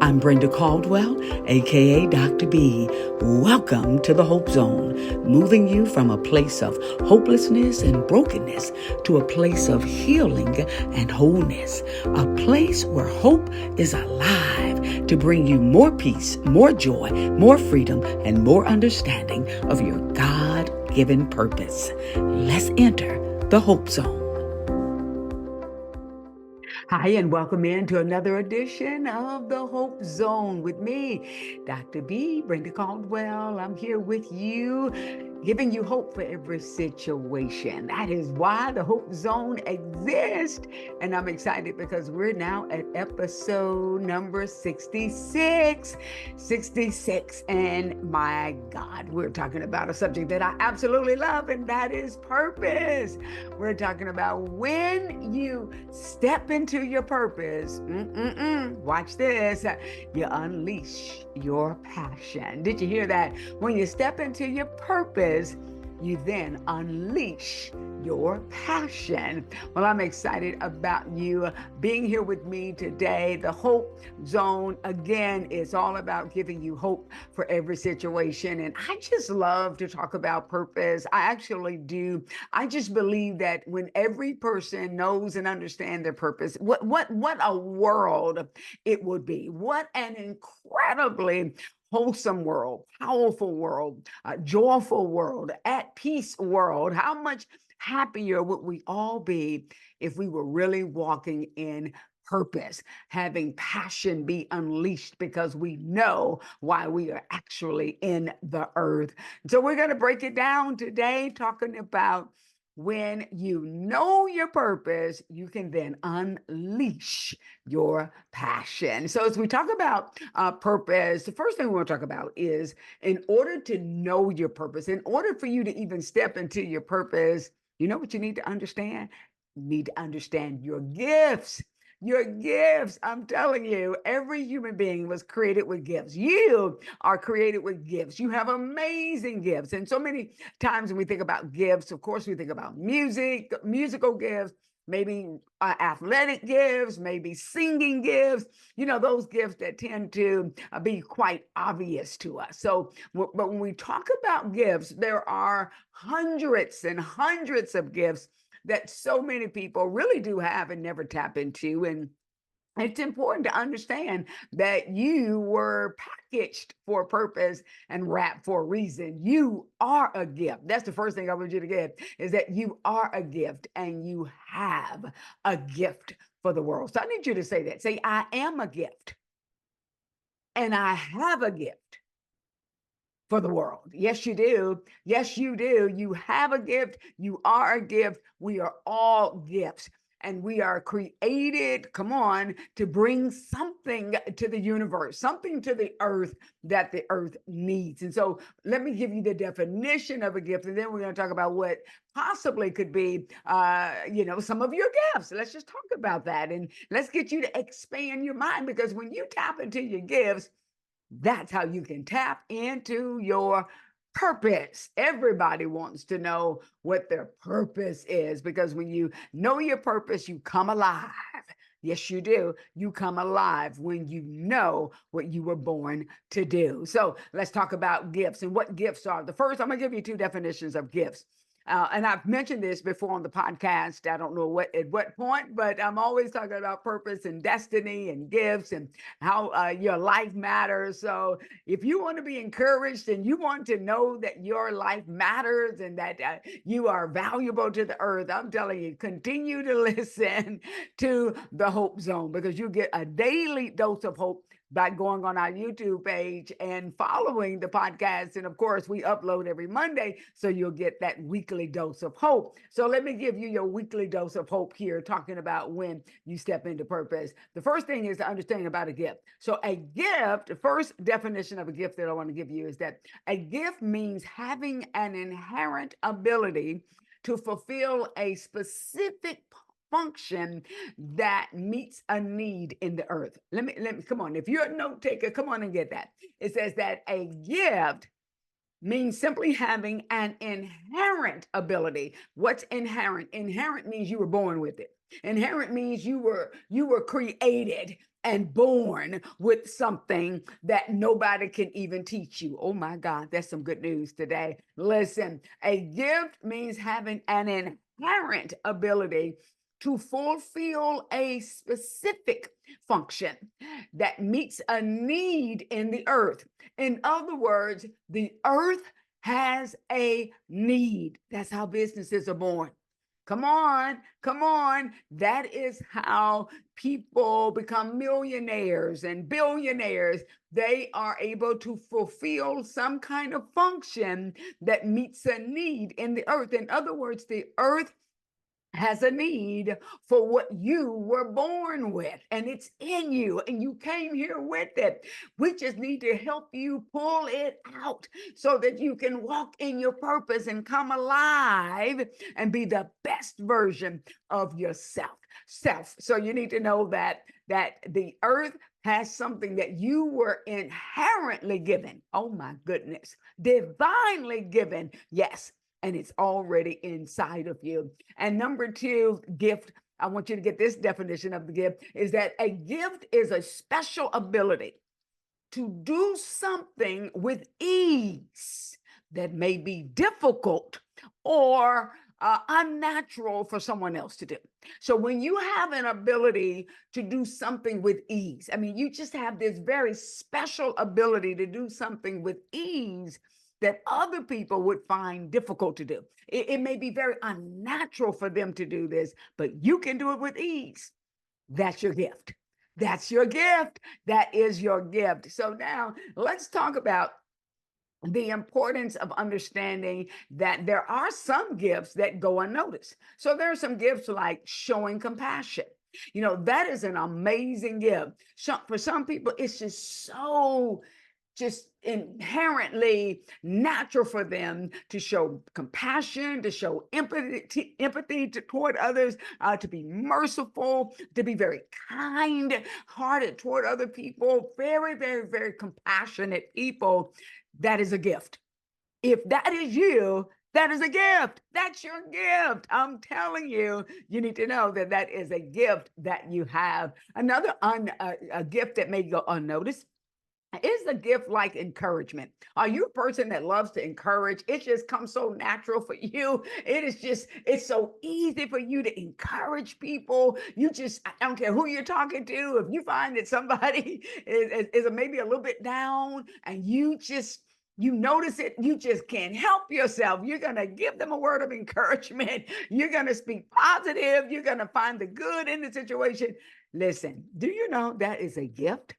I'm Brenda Caldwell, aka Dr. B. Welcome to the Hope Zone, moving you from a place of hopelessness and brokenness to a place of healing and wholeness, a place where hope is alive to bring you more peace, more joy, more freedom, and more understanding of your God-given purpose. Let's enter the Hope Zone. Hi, and welcome into another edition of the Hope Zone with me, Dr. B, Brenda Caldwell. I'm here with you, giving you hope for every situation. That is why the Hope Zone exists. And I'm excited because we're now at episode number 66. 66. And my God, we're talking about a subject that I absolutely love, and that is purpose. We're talking about when you step into your purpose, watch this, you unleash your passion. Did you hear that? When you step into your purpose, you then unleash your passion. Well, I'm excited about you being here with me today. The Hope Zone, again, is all about giving you hope for every situation. And I just love to talk about purpose. I actually do. I just believe that when every person knows and understands their purpose, what a world it would be. What an incredibly wholesome world, powerful world, joyful world, at peace world. How much happier would we all be if we were really walking in purpose, having passion be unleashed because we know why we are actually in the earth. So we're going to break it down today, talking about when you know your purpose, you can then unleash your passion. So as we talk about purpose, the first thing we want to talk about is, in order to know your purpose, in order for you to even step into your purpose, you know what you need to understand? You need to understand your gifts. Your gifts. I'm telling you, every human being was created with gifts. You are created with gifts. You have amazing gifts. And so many times when we think about gifts, of course, we think about musical gifts, maybe athletic gifts, maybe singing gifts, those gifts that tend to be quite obvious to us. So, but when we talk about gifts, there are hundreds and hundreds of gifts that so many people really do have and never tap into. And it's important to understand that you were packaged for a purpose and wrapped for a reason. You are a gift. That's the first thing I want you to get, is that you are a gift and you have a gift for the world. So I need you to say that. Say, I am a gift and I have a gift for the world. Yes, you do. Yes, you do. You have a gift. You are a gift. We are all gifts. And we are created, come on, to bring something to the universe, something to the earth that the earth needs. And so let me give you the definition of a gift. And then we're going to talk about what possibly could be, some of your gifts. Let's just talk about that. And let's get you to expand your mind, because when you tap into your gifts, that's how you can tap into your purpose. Everybody wants to know what their purpose is, because when you know your purpose, you come alive. Yes, you do. You come alive when you know what you were born to do. So let's talk about gifts and what gifts are. The first, I'm going to give you two definitions of gifts. And I've mentioned this before on the podcast. I don't know at what point, but I'm always talking about purpose and destiny and gifts and how your life matters. So if you want to be encouraged and you want to know that your life matters and that you are valuable to the earth, I'm telling you, continue to listen to the Hope Zone, because you get a daily dose of hope by going on our YouTube page and following the podcast. And of course, we upload every Monday, so you'll get that weekly dose of hope. So let me give you your weekly dose of hope here, talking about when you step into purpose. The first thing is to understand about a gift. So a gift, the first definition of a gift that I want to give you is that a gift means having an inherent ability to fulfill a specific function that meets a need in the earth. Let me come on. If you're a note taker, come on and get that. It says that a gift means simply having an inherent ability. What's inherent? Inherent means you were born with it. Inherent means you were created and born with something that nobody can even teach you. Oh my God, that's some good news today. Listen, a gift means having an inherent ability to fulfill a specific function that meets a need in the earth. In other words, the earth has a need. That's how businesses are born. Come on, come on. That is how people become millionaires and billionaires. They are able to fulfill some kind of function that meets a need in the earth. In other words, the earth has a need for what you were born with, and it's in you, and you came here with it. We just need to help you pull it out so that you can walk in your purpose and come alive and be the best version of yourself. So you need to know that the earth has something that you were inherently given. Oh my goodness, divinely given. Yes, and it's already inside of you. And number two, gift. I want you to get this definition of the gift is that a gift is a special ability to do something with ease that may be difficult or unnatural for someone else to do. So when you have an ability to do something with ease, I mean, you just have this very special ability to do something with ease that other people would find difficult to do. It may be very unnatural for them to do this, but you can do it with ease. That's your gift. That's your gift. That is your gift. So now let's talk about the importance of understanding that there are some gifts that go unnoticed. So there are some gifts like showing compassion. You know, that is an amazing gift. So for some people, it's just inherently natural for them to show compassion, to show empathy toward others, to be merciful, to be very kind hearted toward other people, very, very, very compassionate people. That is a gift. If that is you, that is a gift. That's your gift. I'm telling you, you need to know that that is a gift that you have. Another a gift that may go unnoticed is a gift like encouragement. Are you a person that loves to encourage? It just comes so natural for you. It's so easy for you to encourage people. I don't care who you're talking to. If you find that somebody is maybe a little bit down and you notice it, you just can't help yourself. You're going to give them a word of encouragement. You're going to speak positive. You're going to find the good in the situation. Listen, do you know that is a gift?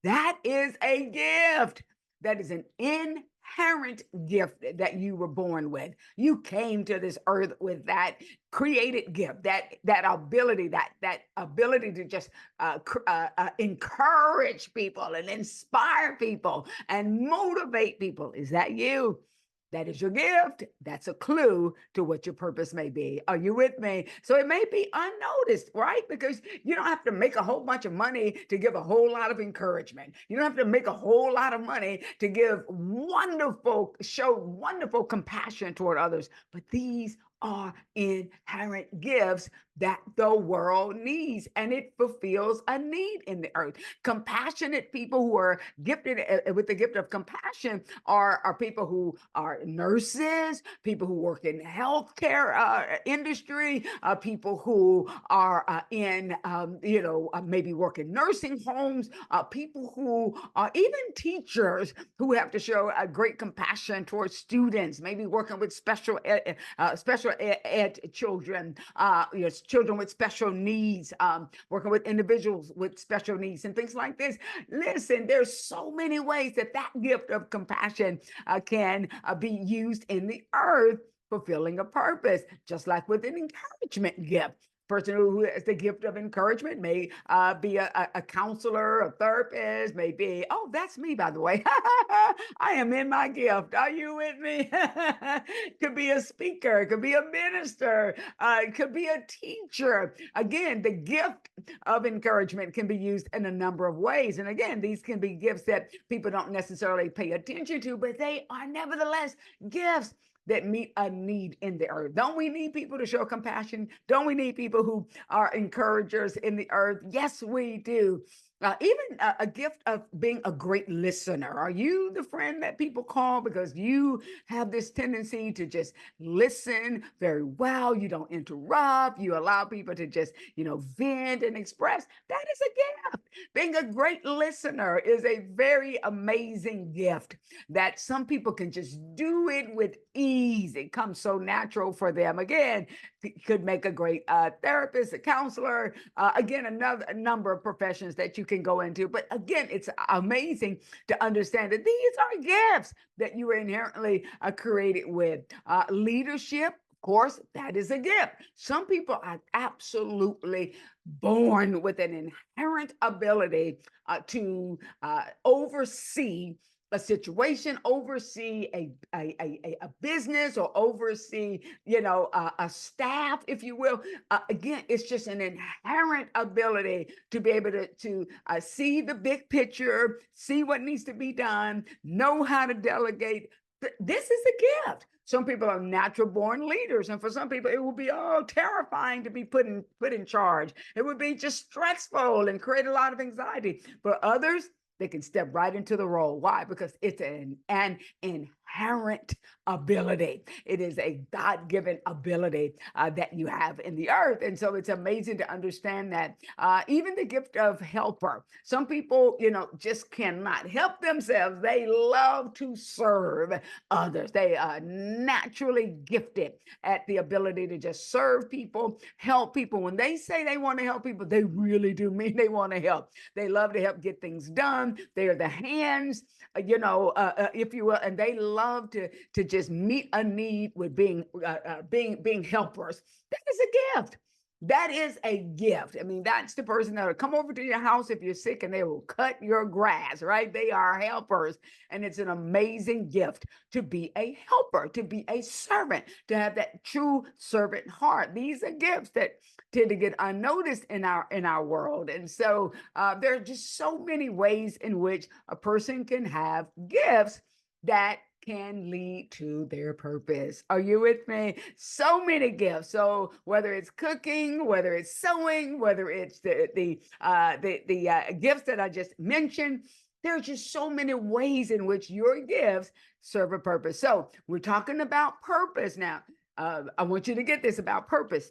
That is a gift. That is an inherent gift that you were born with. You came to this earth with that created gift, that ability, that ability to just encourage people and inspire people and motivate people. Is that you? That is your gift. That's a clue to what your purpose may be. Are you with me? So it may be unnoticed, right? Because you don't have to make a whole bunch of money to give a whole lot of encouragement. You don't have to make a whole lot of money to show wonderful compassion toward others. But these are inherent gifts that the world needs, and it fulfills a need in the earth. Compassionate people who are gifted with the gift of compassion are people who are nurses, people who work in the healthcare industry, people who are maybe work in nursing homes, people who are even teachers who have to show a great compassion towards students, maybe working with special ed children, children with special needs, working with individuals with special needs and things like this. Listen, there's so many ways that gift of compassion can be used in the earth, fulfilling a purpose, just like with an encouragement gift. Person who has the gift of encouragement may be a counselor, a therapist, maybe. Oh, that's me, by the way. I am in my gift. Are you with me? Could be a speaker, it could be a minister, it could be a teacher. Again, the gift of encouragement can be used in a number of ways. And again, these can be gifts that people don't necessarily pay attention to, but they are nevertheless gifts that meet a need in the earth. Don't we need people to show compassion? Don't we need people who are encouragers in the earth? Yes, we do. Even a gift of being a great listener. Are you the friend that people call because you have this tendency to just listen very well? You don't interrupt. You allow people to just, vent and express. That is a gift. Being a great listener is a very amazing gift that some people can just do it with ease. It comes so natural for them. Again, could make a great therapist, a counselor, again, another a number of professions that you can go into. But again, it's amazing to understand that these are gifts that you were inherently created with. Leadership, of course, that is a gift. Some people are absolutely born with an inherent ability to oversee a situation, oversee a business, or oversee, a staff, if you will. Again, it's just an inherent ability to be able to see the big picture, see what needs to be done, know how to delegate. This is a gift. Some people are natural born leaders, and for some people, it will be all terrifying to be put in charge. It would be just stressful and create a lot of anxiety. For others, they can step right into the role. Why? Because it's an inherent ability. It is a God-given ability that you have in the earth. And so it's amazing to understand that. Even the gift of helper. Some people, just cannot help themselves. They love to serve others. They are naturally gifted at the ability to just serve people, help people. When they say they want to help people, they really do mean they want to help. They love to help get things done. They are the hands, if you will, and they love to just meet a need with being helpers. That is a gift. That is a gift. I mean, that's the person that will come over to your house if you're sick and they will cut your grass, right? They are helpers. And it's an amazing gift to be a helper, to be a servant, to have that true servant heart. These are gifts that tend to get unnoticed in our world. And so there are just so many ways in which a person can have gifts that can lead to their purpose. Are you with me? So many gifts. So whether it's cooking, whether it's sewing, whether it's the gifts that I just mentioned, there are just so many ways in which your gifts serve a purpose. So we're talking about purpose now. I want you to get this about purpose.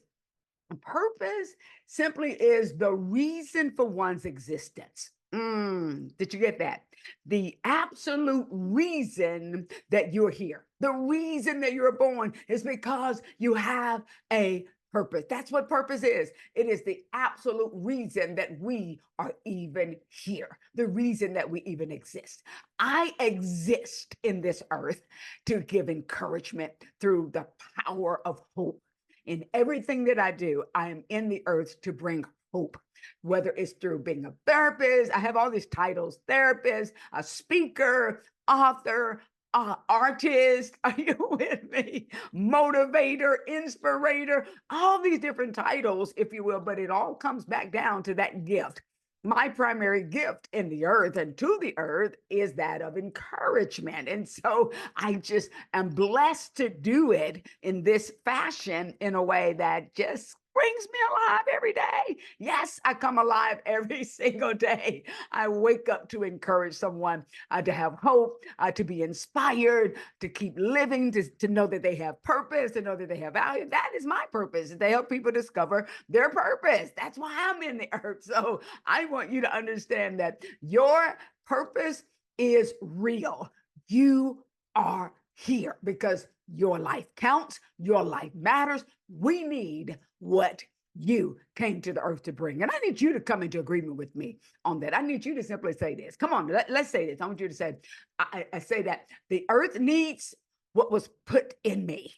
Purpose simply is the reason for one's existence. Did you get that? The absolute reason that you're here, the reason that you're born is because you have a purpose. That's what purpose is. It is the absolute reason that we are even here, the reason that we even exist. I exist in this earth to give encouragement through the power of hope. In everything that I do, I am in the earth to bring hope, whether it's through being a therapist. I have all these titles: therapist, a speaker, author, artist. Are you with me? Motivator, inspirator, all these different titles, if you will, but it all comes back down to that gift. My primary gift in the earth and to the earth is that of encouragement. And so I just am blessed to do it in this fashion in a way that just brings me alive every day. Yes, I come alive every single day. I wake up to encourage someone, to have hope, to be inspired, to keep living, to know that they have purpose, to know that they have value. That is my purpose, to help people discover their purpose. That's why I'm in the earth. So I want you to understand that your purpose is real. You are here because your life counts, your life matters. We need what you came to the earth to bring. And I need you to come into agreement with me on that. I need you to simply say this. Come on, let's say this. I want you to say, I say that the earth needs what was put in me.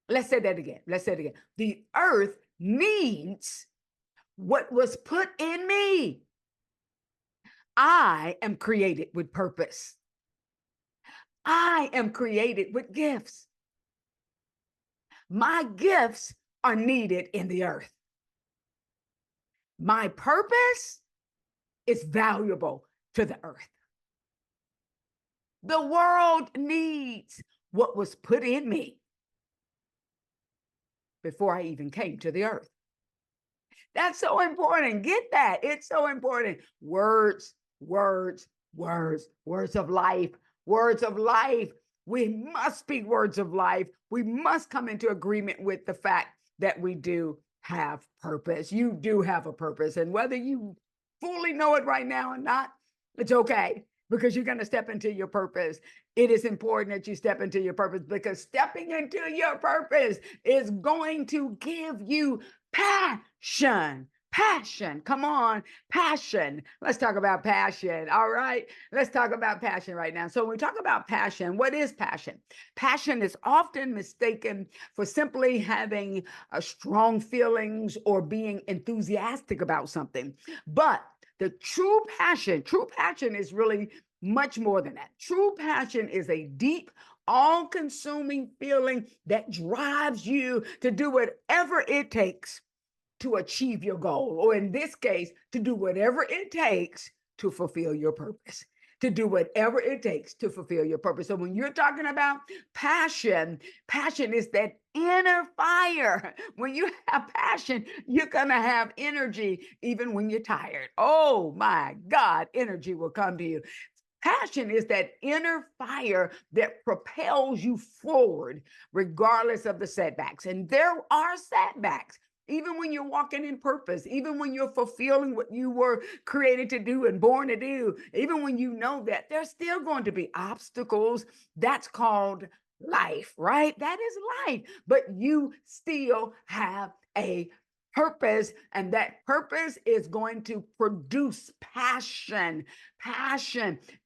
Let's say that again. Let's say it again. The earth needs what was put in me. I am created with purpose. I am created with gifts. My gifts are needed in the earth. My purpose is valuable to the earth. The world needs what was put in me before I even came to the earth. That's so important. Get that. It's so important. Words, words, words, words of life, words of life. We must speak words of life. We must come into agreement with the fact that we do have purpose. You do have a purpose. And whether you fully know it right now or not, it's okay because you're going to step into your purpose. It is important that you step into your purpose because stepping into your purpose is going to give you passion. Passion. Come on. Passion. Let's talk about passion. All right. Let's talk about passion right now. So, when we talk about passion, what is passion? Passion is often mistaken for simply having strong feelings or being enthusiastic about something. But the true passion is really much more than that. True passion is a deep, all consuming feeling that drives you to do whatever it takes to achieve your goal, or in this case, to do whatever it takes to fulfill your purpose. To do whatever it takes to fulfill your purpose. So when you're talking about passion, passion is that inner fire. When you have passion, you're going to have energy even when you're tired. Oh my God, energy will come to you. Passion is that inner fire that propels you forward, regardless of the setbacks. And there are setbacks. Even when you're walking in purpose, even when you're fulfilling what you were created to do and born to do, even when you know that, there's still going to be obstacles. That's called life, right? That is life. But you still have a purpose, and that purpose is going to produce passion,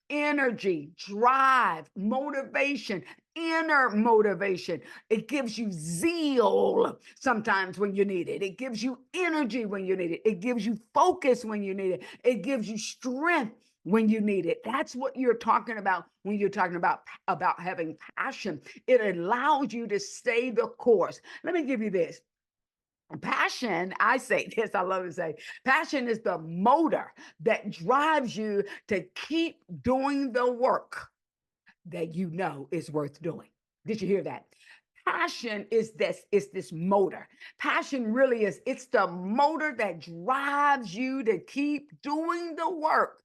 energy, drive, motivation, inner motivation. It gives you zeal sometimes when you need it. It gives you energy when you need it. It gives you focus when you need it. It gives you strength when you need it. That's what you're talking about when you're talking about having passion. It allows you to stay the course. Let me give you this. Passion, I say this, I love to say, passion is the motor that drives you to keep doing the work that you know is worth doing. Did you hear that? Passion is this motor. Passion really is, it's the motor that drives you to keep doing the work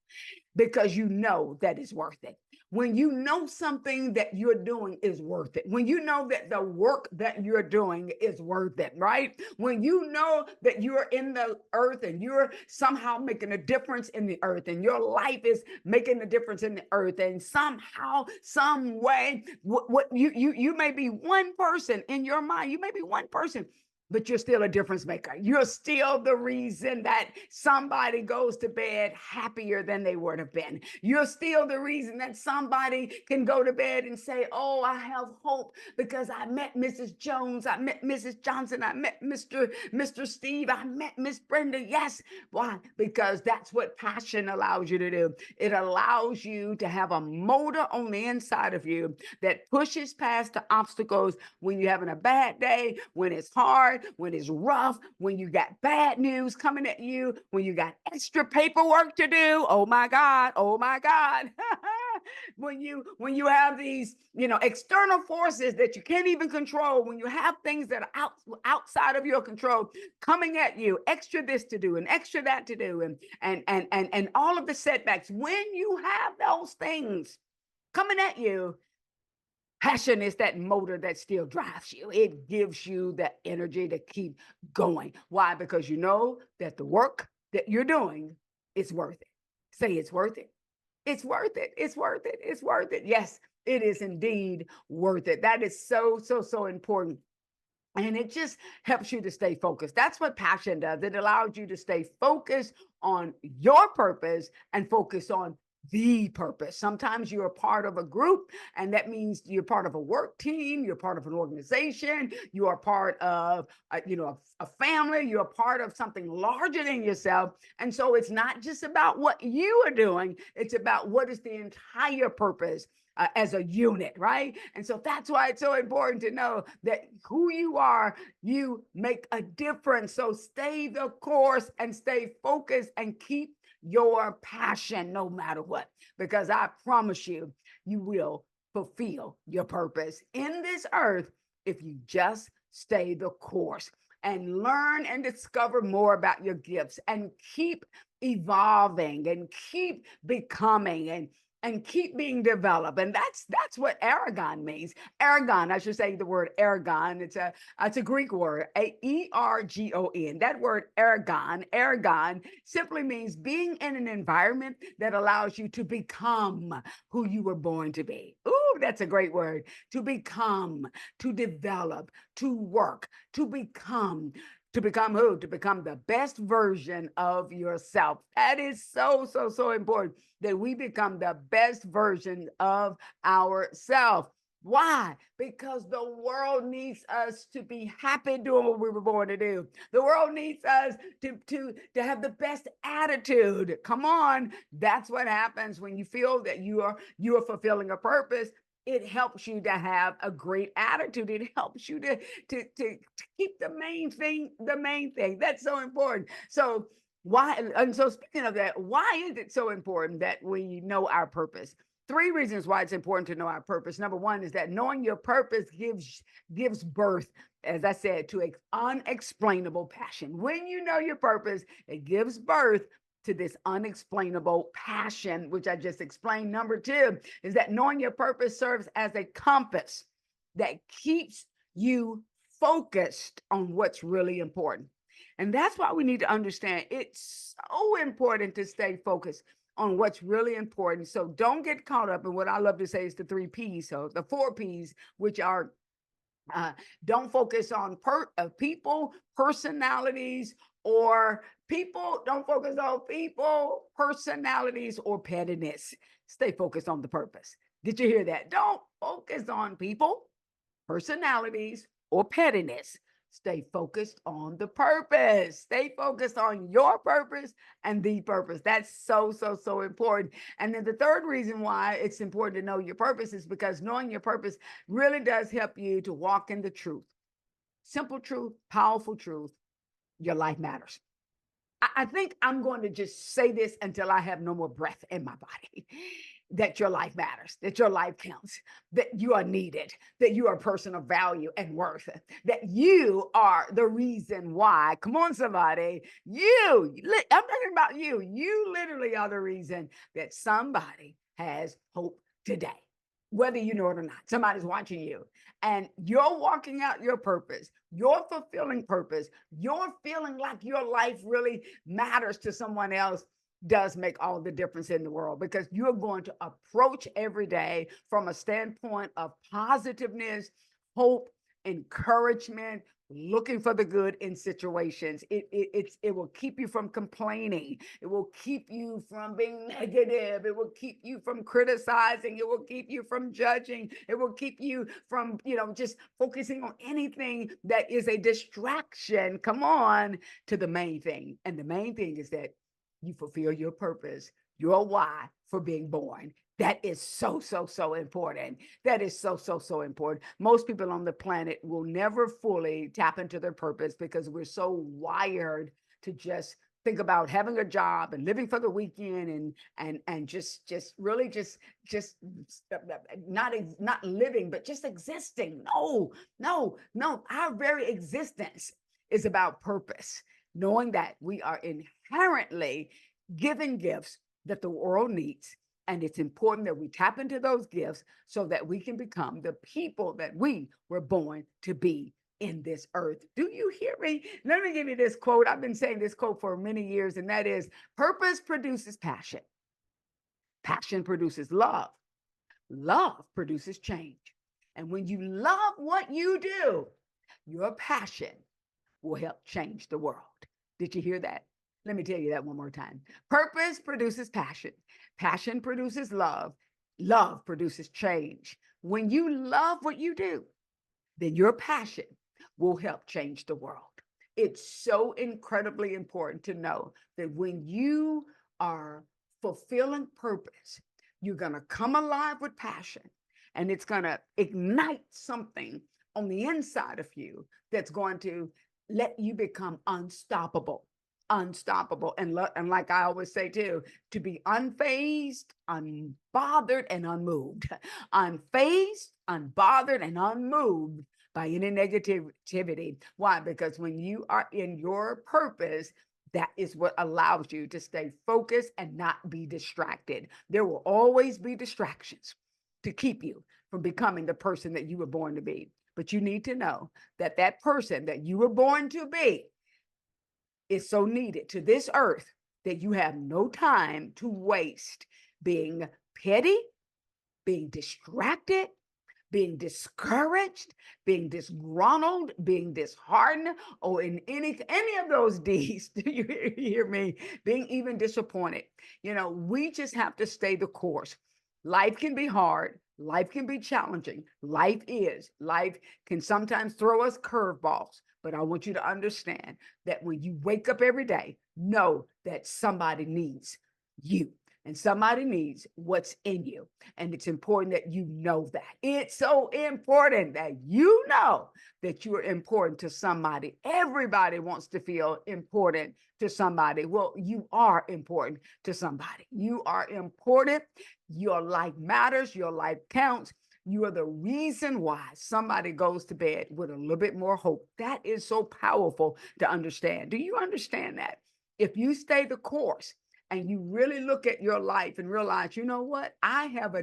because you know that it's worth it. When you know something that you're doing is worth it, when you know that the work that you're doing is worth it, right? When you know that you're in the earth and you're somehow making a difference in the earth and your life is making a difference in the earth, and somehow, some way, what you may be one person in your mind, you may be one person, but you're still a difference maker. You're still the reason that somebody goes to bed happier than they would have been. You're still the reason that somebody can go to bed and say, oh, I have hope because I met Mrs. Jones, I met Mrs. Johnson, I met Mr. Steve, I met Miss Brenda. Yes. Why? Because that's what passion allows you to do. It allows you to have a motor on the inside of you that pushes past the obstacles when you're having a bad day, when it's hard, when it's rough, when you got bad news coming at you, when you got extra paperwork to do. Oh my God. Oh my God. when you have these, external forces that you can't even control, when you have things that are outside of your control coming at you, extra this to do and extra that to do, and all of the setbacks, when you have those things coming at you, passion is that motor that still drives you. It gives you the energy to keep going. Why? Because you know that the work that you're doing is worth it. Say it's worth it. It's worth it. It's worth it. It's worth it. Yes, it is indeed worth it. That is so, so, so important. And it just helps you to stay focused. That's what passion does. It allows you to stay focused on your purpose and focus on the purpose. Sometimes you're a part of a group, and that means you're part of a work team, you're part of an organization, you are part of a family, you're a part of something larger than yourself. And so it's not just about what you are doing, it's about what is the entire purpose. As a unit, right? And so that's why it's so important to know that who you are, you make a difference. So stay the course and stay focused and keep your passion no matter what, because I promise you, you will fulfill your purpose in this earth if you just stay the course. and learn and discover more about your gifts and keep evolving and keep becoming and keep being developed. And that's what Aragon means. Aragon, I should say the word Aragon. It's a Greek word, Ergon. That word Aragon simply means being in an environment that allows you to become who you were born to be. Ooh, that's a great word. To become, to develop, to work, to become. To become who? To become the best version of yourself. That is so, so, so important that we become the best version of ourselves. Why? Because the world needs us to be happy doing what we were born to do. The world needs us to have the best attitude. Come on. That's what happens when you feel that you are fulfilling a purpose. It helps you to have a great attitude. It helps you to keep the main thing the main thing. That's so important. So why, and so speaking of that, why is it so important that we know our purpose? Three reasons why it's important to know our purpose. Number one is that knowing your purpose gives birth, as I said, to an unexplainable passion. When you know your purpose, it gives birth to this unexplainable passion, which I just explained. Number two is that knowing your purpose serves as a compass that keeps you focused on what's really important. And that's why we need to understand it's so important to stay focused on what's really important. So don't get caught up in what I love to say is the 3 P's. So the 4 P's, which are uh, don't focus on people, personalities, or people. Don't focus on people, personalities, or pettiness. Stay focused on the purpose. Did you hear that? Don't focus on people, personalities, or pettiness. Stay focused on the purpose. Stay focused on your purpose and the purpose. That's so, so, so important. And then the third reason why it's important to know your purpose is because knowing your purpose really does help you to walk in the truth. Simple truth, powerful truth. Your life matters. I think I'm going to just say this until I have no more breath in my body. That your life matters, that your life counts, that you are needed, that you are a person of value and worth, that you are the reason why. Come on, somebody. I'm talking about you. You literally are the reason that somebody has hope today, whether you know it or not. Somebody's watching you and you're walking out your purpose, your fulfilling purpose, you're feeling like your life really matters to someone else does make all the difference in the world because you're going to approach every day from a standpoint of positiveness, hope, encouragement, looking for the good in situations. It will keep you from complaining. It will keep you from being negative. It will keep you from criticizing. It will keep you from judging. It will keep you from, just focusing on anything that is a distraction. Come on to the main thing. And the main thing is that you fulfill your purpose, your why for being born. That is so, so, so important. That is so, so, so important. Most people on the planet will never fully tap into their purpose because we're so wired to just think about having a job and living for the weekend and just really just not living, but just existing. No. Our very existence is about purpose, knowing that we are inherently given gifts that the world needs. And it's important that we tap into those gifts so that we can become the people that we were born to be in this earth. Do you hear me? Let me give you this quote. I've been saying this quote for many years, and that is, purpose produces passion. Passion produces love. Love produces change. And when you love what you do, your passion will help change the world. Did you hear that? Let me tell you that one more time. Purpose produces passion. Passion produces love. Love produces change. When you love what you do, then your passion will help change the world. It's so incredibly important to know that when you are fulfilling purpose, you're going to come alive with passion and it's going to ignite something on the inside of you that's going to let you become unstoppable. And like I always say too, to be unfazed, unbothered, and unmoved. Unfazed, unbothered, and unmoved by any negativity. Why? Because when you are in your purpose, that is what allows you to stay focused and not be distracted. There will always be distractions to keep you from becoming the person that you were born to be. But you need to know that that person that you were born to be is so needed to this earth that you have no time to waste being petty, being distracted, being discouraged, being disgruntled, being disheartened, or in any of those D's. Do you hear me? Being even disappointed. We just have to stay the course. Life can be hard. Life can be challenging. Life can sometimes throw us curveballs. But I want you to understand that when you wake up every day, know that somebody needs you. And somebody needs what's in you. And it's important that you know that. It's so important that you know that you are important to somebody. Everybody wants to feel important to somebody. Well, you are important to somebody. You are important. Your life matters. Your life counts. You are the reason why somebody goes to bed with a little bit more hope. That is so powerful to understand. Do you understand that? If you stay the course, and you really look at your life and realize, you know what? I have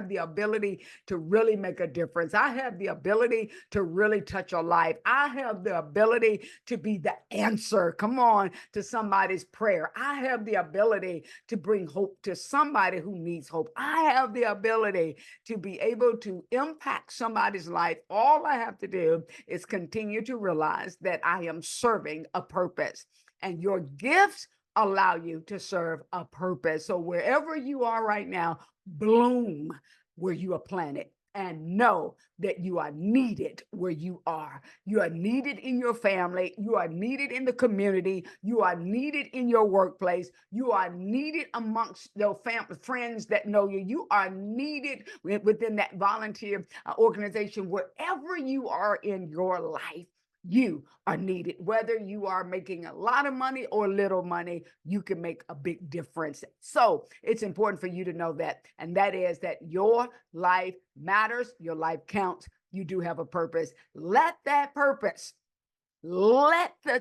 the ability to really make a difference. I have the ability to really touch a life. I have the ability to be the answer, come on, to somebody's prayer. I have the ability to bring hope to somebody who needs hope. I have the ability to be able to impact somebody's life. All I have to do is continue to realize that I am serving a purpose, and your gifts allow you to serve a purpose. So wherever you are right now, bloom where you are planted, and know that you are needed where you are. You are needed in your family. You are needed in the community. You are needed in your workplace. You are needed amongst your friends that know you. You are needed within that volunteer organization. Wherever you are in your life, you are needed. Whether you are making a lot of money or little money, you can make a big difference. So it's important for you to know that. And that is that your life matters. Your life counts. You do have a purpose. Let the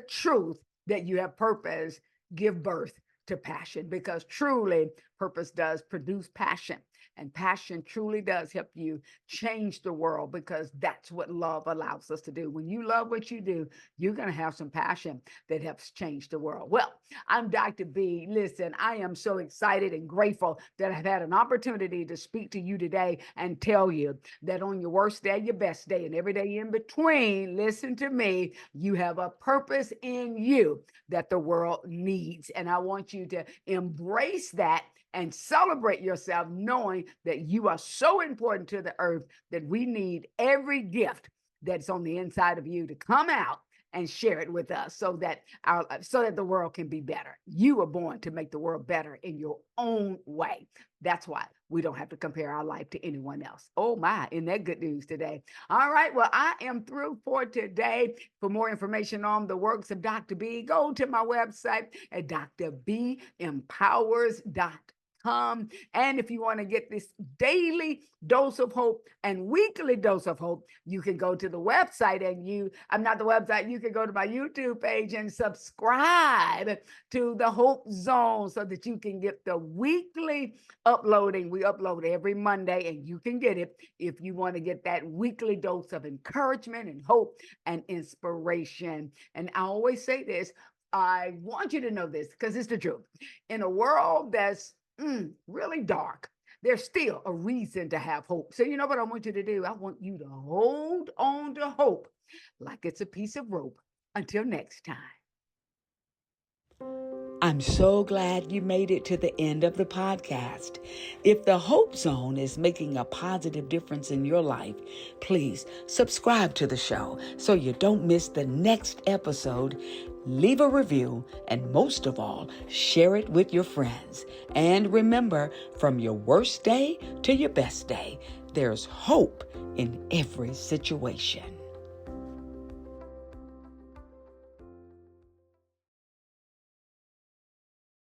truth that you have purpose give birth to passion, because truly purpose does produce passion. And passion truly does help you change the world, because that's what love allows us to do. When you love what you do, you're going to have some passion that helps change the world. Well, I'm Dr. B. Listen, I am so excited and grateful that I've had an opportunity to speak to you today and tell you that on your worst day, your best day, and every day in between, listen to me, you have a purpose in you that the world needs. And I want you to embrace that and celebrate yourself, knowing that you are so important to the earth that we need every gift that's on the inside of you to come out and share it with us, so that the world can be better. You were born to make the world better in your own way. That's why we don't have to compare our life to anyone else. Oh my, isn't that good news today? All right, well, I am through for today. For more information on the works of Dr. B, go to my website at drbempowers.com. And if you want to get this daily dose of hope and weekly dose of hope, you can go to the website you can go to my YouTube page and subscribe to the Hope Zone, so that you can get the weekly uploading. We upload every Monday, and you can get it if you want to get that weekly dose of encouragement and hope and inspiration. And I always say this, I want you to know this because it's the truth. In a world that's really dark, there's still a reason to have hope. So you know what I want you to do? I want you to hold on to hope like it's a piece of rope. Until next time. I'm so glad you made it to the end of the podcast. If the Hope Zone is making a positive difference in your life, please subscribe to the show so you don't miss the next episode. Leave a review, and most of all, share it with your friends. And remember, from your worst day to your best day, there's hope in every situation.